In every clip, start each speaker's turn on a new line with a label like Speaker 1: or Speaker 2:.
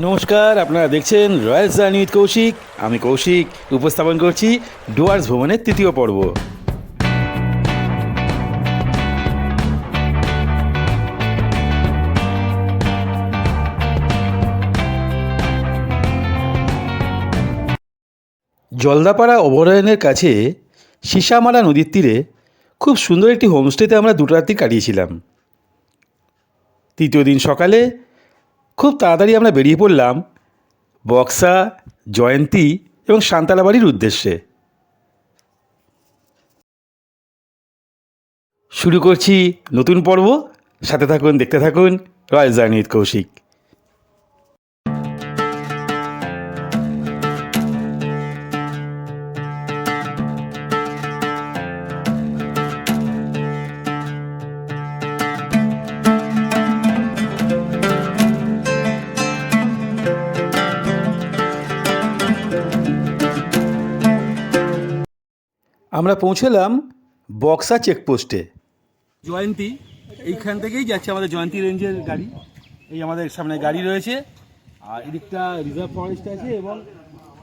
Speaker 1: নমস্কার, আপনারা দেখছেন রয়্যাল জার্নি উইথ কৌশিক। আমি কৌশিক উপস্থাপন করছি ডুয়ার্স ভ্রমণের তৃতীয় পর্ব। জলদাপাড়া অভয়ারণ্যের কাছে সিসামারা নদীর তীরে খুব সুন্দর একটি হোমস্টেতে আমরা দুটো রাত্রি কাটিয়েছিলাম। তৃতীয় দিন সকালে খুব তাড়াতাড়ি আমরা বেরিয়ে পড়লাম বক্সা, জয়ন্তী এবং সান্তালাবাড়ির উদ্দেশ্যে। শুরু করছি নতুন পর্ব। সাথে থাকুন, দেখতে থাকুন রয়্যাল জার্নি উইথ কৌশিক। আমরা পৌঁছলাম বক্সা চেকপোস্টে। জয়ন্তী এইখান থেকেই যাচ্ছে আমাদের জয়ন্তী রেঞ্জের গাড়ি। এই আমাদের সামনে গাড়ি রয়েছে, আর এদিকটা রিজার্ভ ফরেস্ট আছে এবং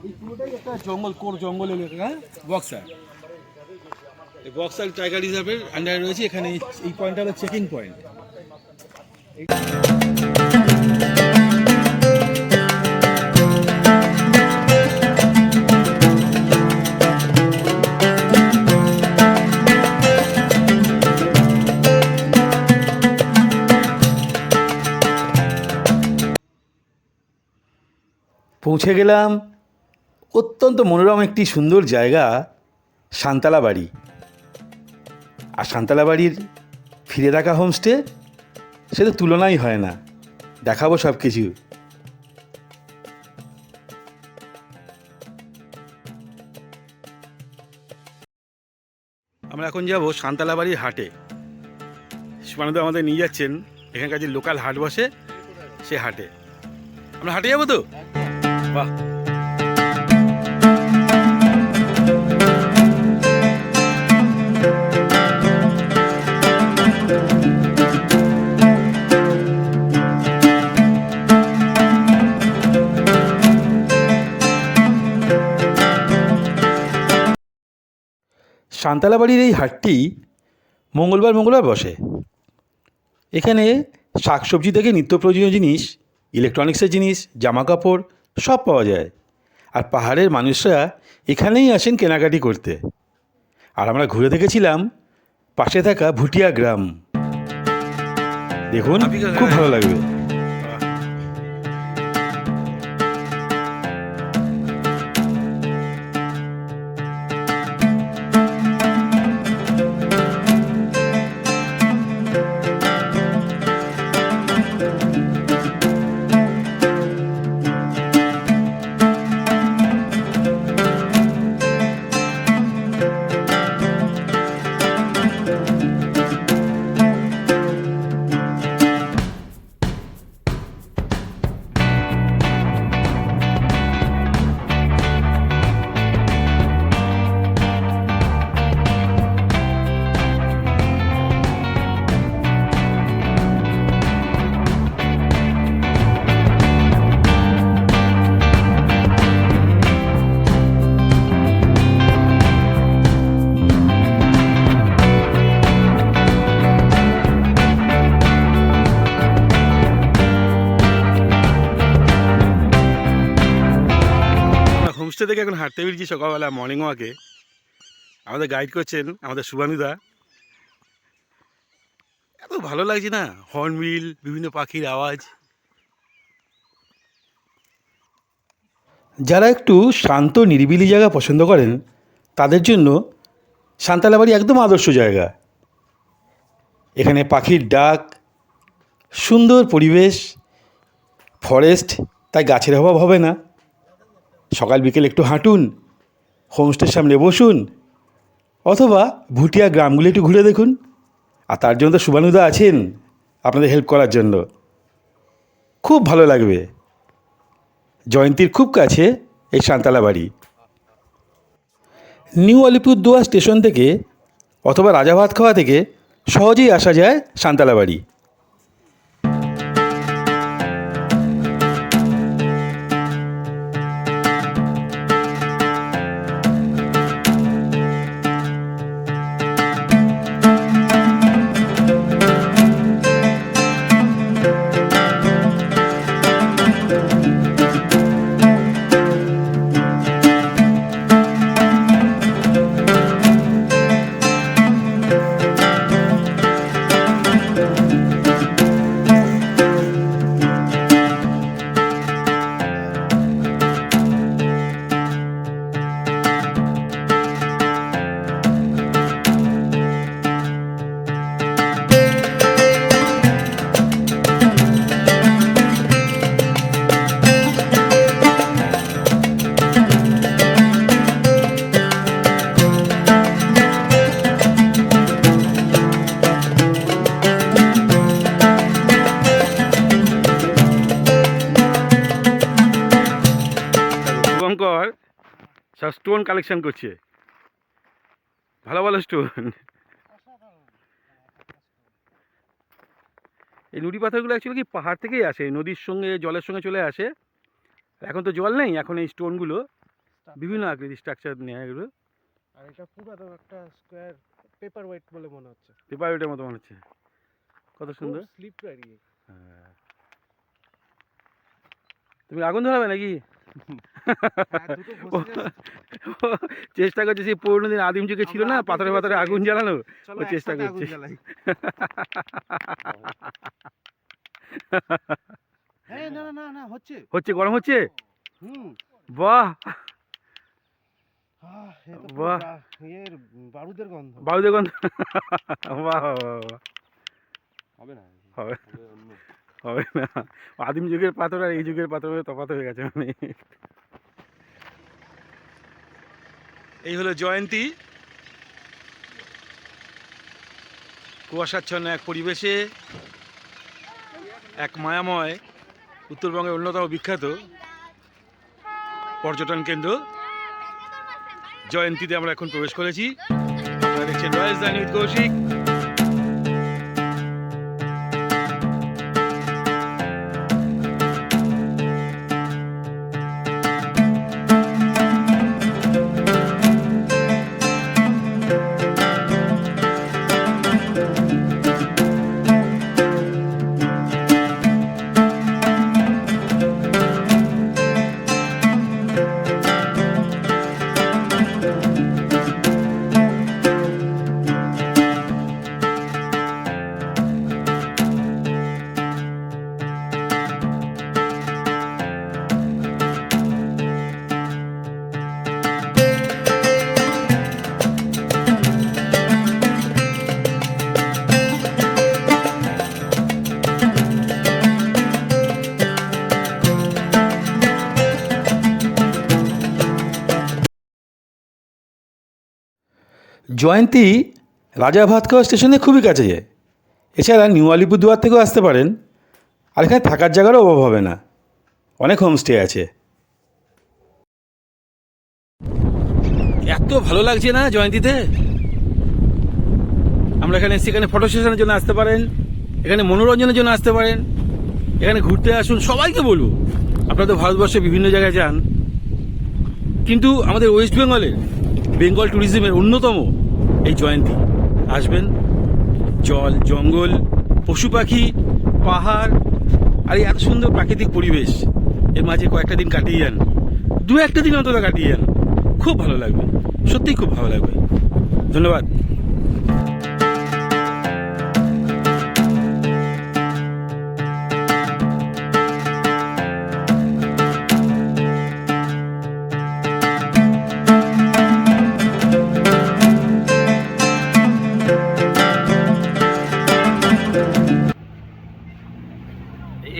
Speaker 1: এই পুরোটাই একটা জঙ্গল, কোর জঙ্গল এলাকা। হ্যাঁ, বক্সা, এই বক্সা টাইগার রিজার্ভের আন্ডারে রয়েছে। এখানে এই পয়েন্টটা হলো চেকিং পয়েন্ট। পৌঁছে গেলাম অত্যন্ত মনোরম একটি সুন্দর জায়গা, সান্তালাবাড়ি। আর সান্তালাবাড়ির ফিরে থাকা হোমস্টে সে তো তুলনাই হয় না। দেখাবো সব কিছু। আমরা এখন যাব সান্তালাবাড়ির হাটে। সুমানদা আমাদের নিয়ে যাচ্ছেন এখানকার যে লোকাল হাট বসে, সে হাটে। আমরা হাটে যাবো তো? বাহ, সান্তালাবাড়ির এই হাটটি মঙ্গলবার বসে। এখানে শাকসবজি থেকে নিত্য প্রয়োজনীয় জিনিস, ইলেকট্রনিক্সের জিনিস, জামা কাপড় সব পাওয়া যায়। আর পাহাড়ের মানুষরা এখানেই আসেন কেনাকাটি করতে। আর আমরা ঘুরে দেখেছিলাম পাশে থাকা ভুটিয়া গ্রাম। দেখুন, খুব ভালো লাগবে। হোমস্টে থেকে এখন হাঁটতে বেরিয়েছি সকালবেলা মর্নিং ওয়াকে। আমাদের গাইড করছেন আমাদের শুভানুদা। এত ভালো লাগছে না, হর্নবিল, বিভিন্ন পাখির আওয়াজ। যারা একটু শান্ত নিরিবিলি জায়গা পছন্দ করেন তাদের জন্য সান্তালাবাড়ি একদম আদর্শ জায়গা। এখানে পাখির ডাক, সুন্দর পরিবেশ, ফরেস্ট, তাই গাছের অভাব হবে না। সকাল বিকেল একটু হাঁটুন, হোমস্টের সামনে বসুন, অথবা ভুটিয়া গ্রামগুলি একটু ঘুরে দেখুন। আর তার জন্য তো শুভানুদা আছেন আপনাদের হেল্প করার জন্য। খুব ভালো লাগবে। জয়ন্তীর খুব কাছে এই সান্তালাবাড়ি। নিউ আলিপুরদুয়ার স্টেশন থেকে অথবা রাজাভাতখাওয়া থেকে সহজেই আসা যায় সান্তালাবাড়ি। শুভঙ্কর সব স্টোন কালেকশন করছে, ভালো ভালো স্টোন। এই নুড়ি পাথরগুলো অ্যাকচুয়ালি কি পাহাড় থেকেই আসে, নদীর সঙ্গে জলের সঙ্গে চলে আসে। এখন তো জল নেই, এখন এই স্টোনগুলো বিভিন্ন আকৃতি স্ট্রাকচার নেয় এগুলো।
Speaker 2: আর এটা পুরো একটা স্কোয়ার পেপার ওয়েট বলে মনে হচ্ছে,
Speaker 1: পেপার ওয়েটের মতো মনে হচ্ছে, কত সুন্দর।
Speaker 2: স্লিপারি।
Speaker 1: হ্যাঁ, তুমি আগুন ধরাবে নাকি? চেষ্টা করছে সেই পুরোনো দিন আদিম যুগে ছিল না, পাথরে পাথরে আগুন জ্বালানো, ও চেষ্টা করছে।
Speaker 2: না না না হচ্ছে
Speaker 1: হচ্ছে, গরম হচ্ছে।
Speaker 2: হুম
Speaker 1: বাহ
Speaker 2: বাহ, এর বারুদের গন্ধ,
Speaker 1: বায়ুদের গন্ধ। বাহ হবে না, হবে হবে না। আদিম যুগের পাথর আর এই যুগের পাথরের তফাৎ হয়ে গেছে অনেক। এই হলো জয়ন্তী, কুয়াশাচ্ছন্ন এক পরিবেশে এক মায়াময় উত্তরবঙ্গের অন্যতম বিখ্যাত পর্যটন কেন্দ্র জয়ন্তীতে আমরা এখন প্রবেশ করেছি। আপনারা দেখছেন রয়েস জার্নি উইথ কৌশিক। জয়ন্তী রাজা ভাতখাওয়া স্টেশনে খুবই কাছে, এছাড়া নিউ আলিপুরদুয়ার থেকেও আসতে পারেন। আর এখানে থাকার জায়গারও অভাব হবে না, অনেক হোমস্টে আছে। এত ভালো লাগছে না জয়ন্তীতে। আমরা এখানে সেখানে ফটো সেশনের জন্য আসতে পারেন, এখানে মনোরঞ্জনের জন্য আসতে পারেন, এখানে ঘুরতে আসুন। সবাইকে বলবো, আপনারা তো ভারতবর্ষে বিভিন্ন জায়গায় যান, কিন্তু আমাদের ওয়েস্ট বেঙ্গলের বেঙ্গল ট্যুরিজমের অন্যতম এই জয়ন্তী। আসবেন, জল, জঙ্গল, পশু পাখি, পাহাড় আর এই এত সুন্দর প্রাকৃতিক পরিবেশ, এর মাঝে কয়েকটা দিন কাটিয়ে যান, দু একটা দিন অন্তত কাটিয়ে যান, খুব ভালো লাগবে, সত্যিই খুব ভালো লাগবে। ধন্যবাদ।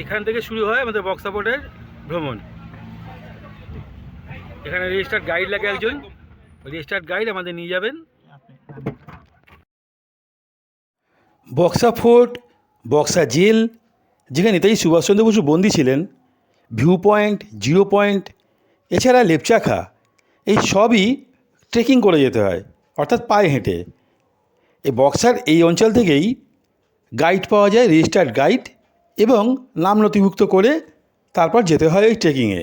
Speaker 1: এখান থেকে শুরু হয় আমাদের বক্সা বোর্ডের ভ্রমণ। এখানে রেজিস্টার্ড গাইড লাগে একজন, রেজিস্টার্ড গাইড আমাদের নিয়ে যাবেন। বক্সা ফোর্ট, বক্সা জেল, যেখানে নেতাজি সুভাষচন্দ্র বসু বন্দী ছিলেন, ভিউ পয়েন্ট, জিরো পয়েন্ট, এছাড়া লেপচাখা, এই সবই ট্রেকিং করে যেতে হয়, অর্থাৎ পায়ে হেঁটে। এই বক্সার এই অঞ্চল থেকেই গাইড পাওয়া যায়, রেজিস্টার্ড গাইড, এবং নাম নথিভুক্ত করে তারপর যেতে হয় এই ট্রেকিংয়ে।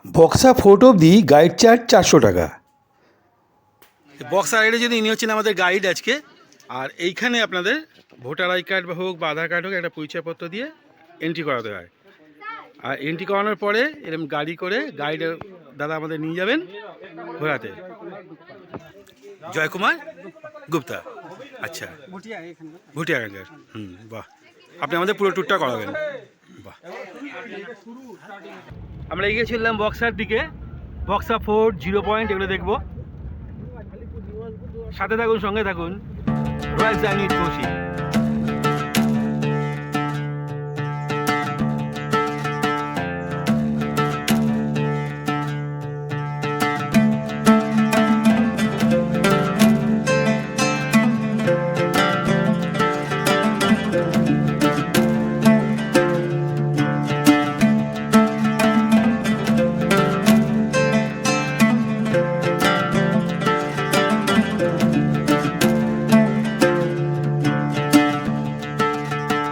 Speaker 1: বক্সা ফোর্ট অবধি গাইড চার্জ 400 টাকা। বক্সা রাইডে যদি ইনি হচ্ছেন আমাদের গাইড আজকে। আর এইখানে আপনাদের ভোটার আই কার্ড হোক বা আধার কার্ড হোক, একটা পরিচয়পত্র দিয়ে এন্ট্রি করাতে হয়। আর এন্ট্রি করানোর পরে এরকম গাড়ি করে গাইড দাদা আমাদের নিয়ে যাবেন ঘোরাতে। জয়কুমার গুপ্তা, আচ্ছা, ভুটিয়া গাঙ্গের। বাহ, আপনি আমাদের পুরো ট্যুরটা করাবেন। বাহ, আমরা এগিয়ে চললাম বক্সার দিকে। বক্সা ফোর্ট, জিরো পয়েন্ট, এগুলো দেখবো। সাথে থাকুন, সঙ্গে থাকুন, রয়েস জার্নি উইথ কৌশিক।